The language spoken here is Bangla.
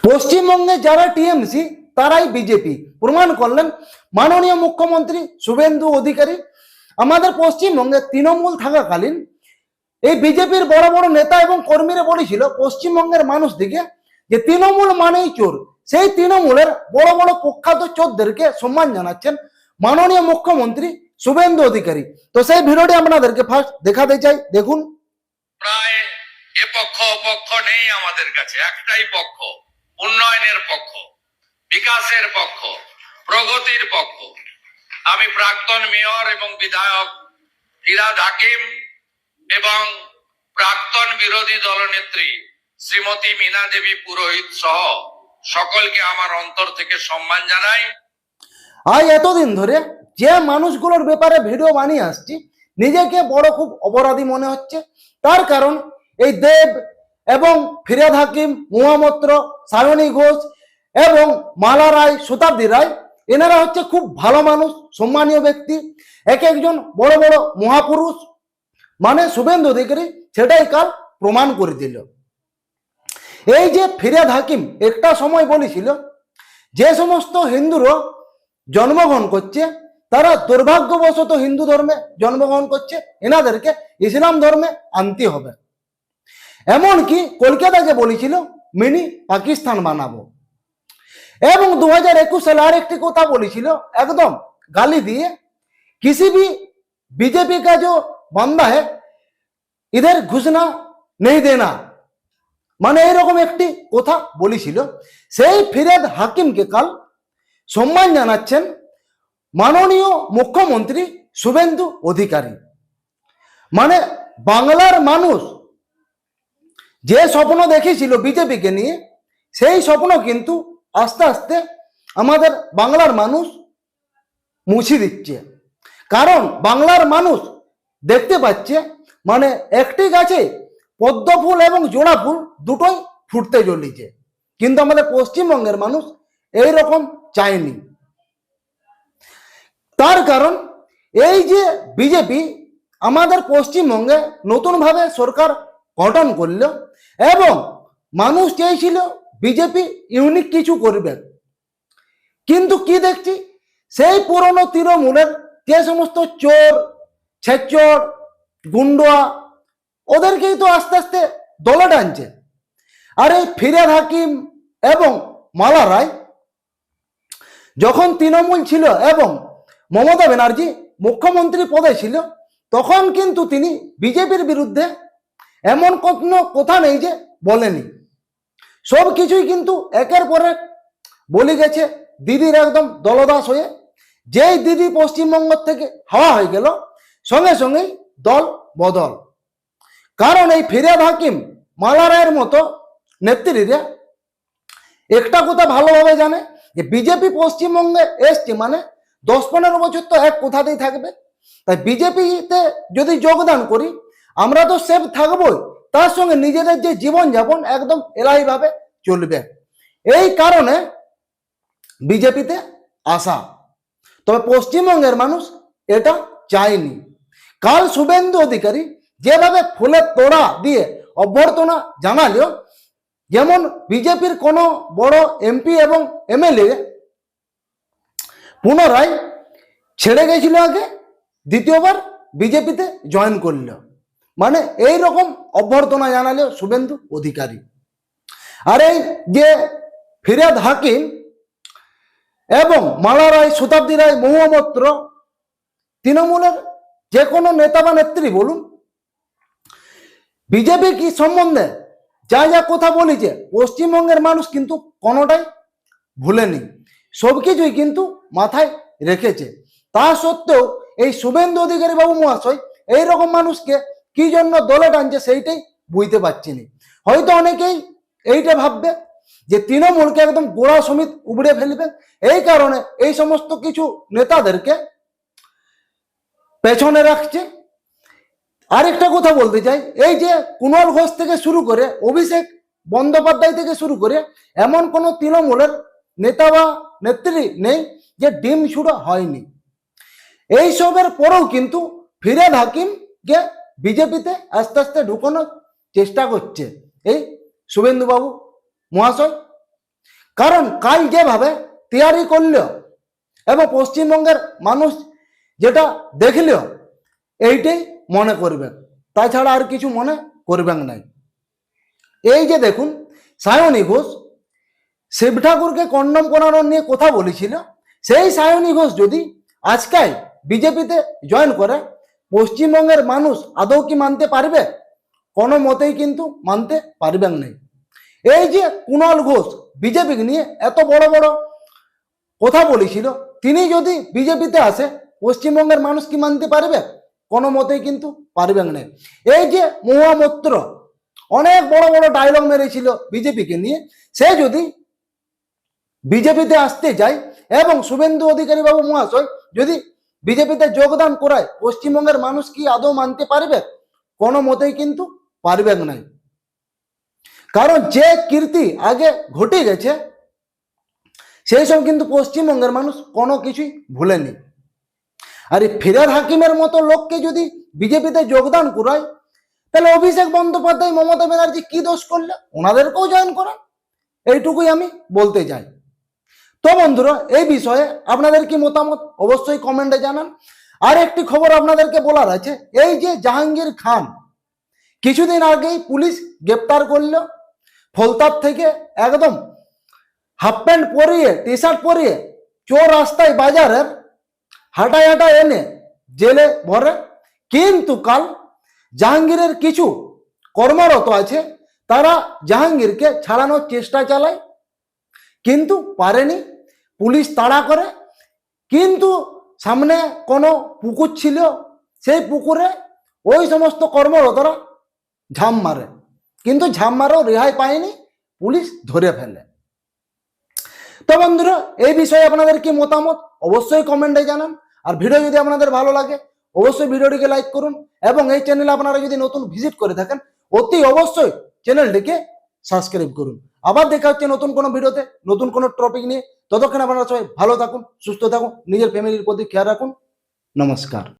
পশ্চিমবঙ্গে যারা টিএমসি তারাই বিজেপি প্রমাণ করলেন মাননীয় মুখ্যমন্ত্রী শুভেন্দু অধিকারী। আমাদের পশ্চিমবঙ্গে তৃণমূল থাকাকালীন এই বিজেপির বড় বড় নেতা এবং কর্মীরা বলেছিল পশ্চিমবঙ্গের মানুষ দিকে যে তৃণমূল মানেই চোর। সেই তৃণমূলের বড় বড় কুখ্যাত চোরদেরকে সম্মান জানাচ্ছেন মাননীয় মুখ্যমন্ত্রী শুভেন্দু অধিকারী। তো সেই ভিডিওটি আপনাদেরকে ফার্স্ট দেখাতে চাই, দেখুন। প্রায় এ পক্ষ অপক্ষ নেই আমাদের কাছে, একটাই পক্ষ, উন্নয়নের পক্ষ, বিকাশের পক্ষ, প্রগতির পক্ষ। আমি প্রাক্তন মেয়র এবং বিধায়ক ফিরহাদ হাকিম এবং প্রাক্তন বিরোধী দলনেত্রী শ্রীমতী মীনা দেবী পুরোহিত সহ সকলকে আমার অন্তর থেকে সম্মান জানাই। আজ এতদিন ধরে যে মানুষগুলোর ব্যাপারে ভিডিও বানিয়ে আসছি নিজেকে বড় খুব অপরাধী মনে হচ্ছে। তার কারণ এই দেব এবং ফিরহাদ হাকিম, মহামত্র, সায়নী ঘোষ এবং মালা রায়, শতাব্দী রায়, এনারা হচ্ছে খুব ভালো মানুষ, সম্মানীয় ব্যক্তি, এক একজন বড় বড় মহাপুরুষ। মানে শুভেন্দু অধিকারী সেটাই কাল প্রমাণ করে দিল। এই যে ফিরহাদ হাকিম একটা সময় বলেছিল যে সমস্ত হিন্দুরা জন্মগ্রহণ করছে তারা দুর্ভাগ্যবশত হিন্দু ধর্মে জন্মগ্রহণ করছে, এনাদেরকে ইসলাম ধর্মে আনতে হবে। এমনকি কলকাতাকে বলেছিল মিনি পাকিস্তান বানাবো। এবং 2021 সালে আরেকটি কথা বলেছিল একদম গালি দিয়ে, किसी भी बीजेपी का जो बंदा है इधर घुसना नहीं देना, মানে এরকম একটি কথা বলেছিল। সেই ফিরহাদ হাকিমকে কাল সম্মান জানাচ্ছেন মাননীয় মুখ্যমন্ত্রী শুভেন্দু অধিকারী। মানে বাংলার মানুষ যে স্বপ্ন দেখেছিল বিজেপিকে নিয়ে, সেই স্বপ্ন কিন্তু আস্তে আস্তে আমাদের বাংলার মানুষ মুছে দিচ্ছে। কারণ বাংলার মানুষ দেখতে পাচ্ছে মানে একটি গাছে পদ্ম ফুল এবং জোড়া ফুল দুটোই ফুটতে চলেছে, কিন্তু আমাদের পশ্চিমবঙ্গের মানুষ এই রকম চায়নি। তার কারণ এই যে বিজেপি আমাদের পশ্চিমবঙ্গে নতুনভাবে সরকার গঠন করল এবং মানুষ চেয়েছিল বিজেপি ইউনিক কিছু করবে, কিন্তু কি দেখছি সেই পুরনো তৃণমূলের যে সমস্ত চোর, ছেচর, গুন্ডা, ওদেরকেই তো আস্তে আস্তে দলে টানছে। আর এই ফিরহাদ হাকিম এবং মালা রায় যখন তৃণমূল ছিল এবং মমতা ব্যানার্জি মুখ্যমন্ত্রী পদে ছিল, তখন কিন্তু তিনি বিজেপির বিরুদ্ধে এমন কোনো কথা নেই যে বলেনি। সব কিছুই কিন্তু একের পর এক বলে গেছে দিদির একদম দলদাস হয়ে। যেই দিদি পশ্চিমবঙ্গ থেকে হাওয়া হয়ে গেল সঙ্গে সঙ্গেই দল বদল। কারণ এই ফিরহাদ হাকিম, মালা রায়ের মতো নেত্রীরা একটা কথা ভালোভাবে জানে যে বিজেপি পশ্চিমবঙ্গে এসছে মানে 10-15 বছর তো এক কোথাতেই থাকবে। তাই বিজেপিতে যদি যোগদান করি আমরা তো সেফ থাকবোই, তার সঙ্গে নিজেদের যে জীবনযাপন একদম এলাহিভাবে চলবে। এই কারণে বিজেপিতে আসা। তবে পশ্চিমবঙ্গের মানুষ এটা চায়নি। কাল শুভেন্দু অধিকারী যেভাবে ফুলের তোড়া দিয়ে অভ্যর্থনা জানালেও, যেমন বিজেপির কোনো বড় এমপি এবং এমএলএ পুনরায় ছেড়ে গেছিল আগে, দ্বিতীয়বার বিজেপিতে জয়েন করল, মানে এই রকম অভ্যর্থনা জানালে শুভেন্দু অধিকারী। আর এই যে ফিরহাদ হাকিম এবং মালা রায়, শতাব্দী রায়, মহুয়ামত্র, তৃণমূলের যে কোনো নেতা বা নেত্রী বলুন, বিজেপি কি সম্বন্ধে যা যা কথা বলেছে পশ্চিমবঙ্গের মানুষ কিন্তু কোনোটাই ভুলেনি, সবকিছুই কিন্তু মাথায় রেখেছে। তা সত্ত্বেও এই শুভেন্দু অধিকারী বাবু মহাশয় এইরকম মানুষকে কি জন্য দলে টানছে সেইটাই বুঝতে পারছি না। হয়তো অনেকেই এইটা ভাববে যে তৃণমূলকে একদম গোড়া সমেত উবড়ে ফেলবে, এই কারণে এই সমস্ত কিছু নেতাদেরকে পেছনে রাখছে। আরেকটা কথা বলতে চাই, এই যে কুণাল ঘোষ থেকে শুরু করে অভিষেক বন্দ্যোপাধ্যায় থেকে শুরু করে এমন কোনো তৃণমূলের নেতা বা নেত্রী নেই যে ডিম ছুড়া হয়নি। এইসবের পরেও কিন্তু ফিরহাদ হাকিমকে বিজেপিতে আস্তে আস্তে ঢুকানোর চেষ্টা করছে এই শুভেন্দু বাবু মহাশয়। কারণ কাল যেভাবে তৈরি করল এবং পশ্চিমবঙ্গের মানুষ যেটা দেখল এইটাই মনে করবেন, তাছাড়া আর কিছু মনে করবেন নাই। এই যে দেখুন, সায়নী ঘোষ শিব ঠাকুরকে কন্ডম করানো নিয়ে কথা বলেছিল, সেই সায়নী ঘোষ যদি আজকে বিজেপিতে জয়েন করে, পশ্চিমবঙ্গের মানুষ আদৌ কি মানতে পারবে? কোনো মতেই কিন্তু মানতে পারবেন না। এই যে কুণাল ঘোষ বিজেপিকে নিয়ে এত বড় বড় কথা বলেছিল, তিনি যদি বিজেপিতে আসে, পশ্চিমবঙ্গের মানুষ কি মানতে পারবে? কোনো মতেই কিন্তু পারবেন না। এই যে মহুয়া মৈত্র অনেক বড় বড় ডায়লগ মেরেছিল বিজেপিকে নিয়ে, সে যদি বিজেপিতে আসতে যায় এবং শুভেন্দু অধিকারী বাবু মহাশয় যদি বিজেপিতে যোগদান করায়, পশ্চিমবঙ্গের মানুষ কি আদৌ মানতে পারবে? কোনো মতেই কিন্তু পারবেন না। কারণ যে কীর্তি আগে ঘটে গেছে, সেই সব কিন্তু পশ্চিমবঙ্গের মানুষ কোনো কিছুই ভুলেনি। আর এই ফিরহাদ হাকিমের মতো লোককে যদি বিজেপিতে যোগদান করায়, তাহলে অভিষেক বন্দ্যোপাধ্যায়, মমতা ব্যানার্জি কি দোষ করলে? ওনাদেরকেও জয়েন করান, এইটুকুই আমি বলতে চাই। তো বন্ধুরা, এই বিষয়ে আপনাদের কি মতামত অবশ্যই কমেন্টে জানান। আর একটি খবর আপনাদেরকে বলার আছে, এই যে জাহাঙ্গীর খান কিছুদিন আগেই পুলিশ গ্রেপ্তার করলো, ফলতার থেকে একদম হাফ প্যান্ট পরিয়ে, টি শার্ট পরিয়ে চোর রাস্তায় বাজারের হাঁটায় হাঁটায় এনে জেলে ভরে। কিন্তু কাল জাহাঙ্গীরের কিছু কর্মরত আছে, তারা জাহাঙ্গীরকে ছাড়ানোর চেষ্টা চালায়, কিন্তু পারেনি। পুলিশ তাড়া করে, কিন্তু সামনে কোনো পুকুর ছিল, সেই পুকুরে ওই সমস্ত কর্মরতরা ঝাঁপ মারে, কিন্তু ঝাঁপ মারেও রেহাই পায়নি, পুলিশ ধরে ফেলে। তো বন্ধুরা, এই বিষয়ে আপনাদের কি মতামত অবশ্যই কমেন্টে জানান। আর ভিডিও যদি আপনাদের ভালো লাগে, অবশ্যই ভিডিওটিকে লাইক করুন, এবং এই চ্যানেলে আপনারা যদি নতুন ভিজিট করে থাকেন, অতি অবশ্যই চ্যানেলটিকে সাবস্ক্রাইব করুন। আবার দেখা হচ্ছে নতুন কোনো ভিডিওতে, নতুন কোনো টপিক নিয়ে। ততক্ষণ আপনারা সবাই ভালো থাকুন, সুস্থ থাকুন, নিজের ফ্যামিলির প্রতি খেয়াল রাখুন। নমস্কার।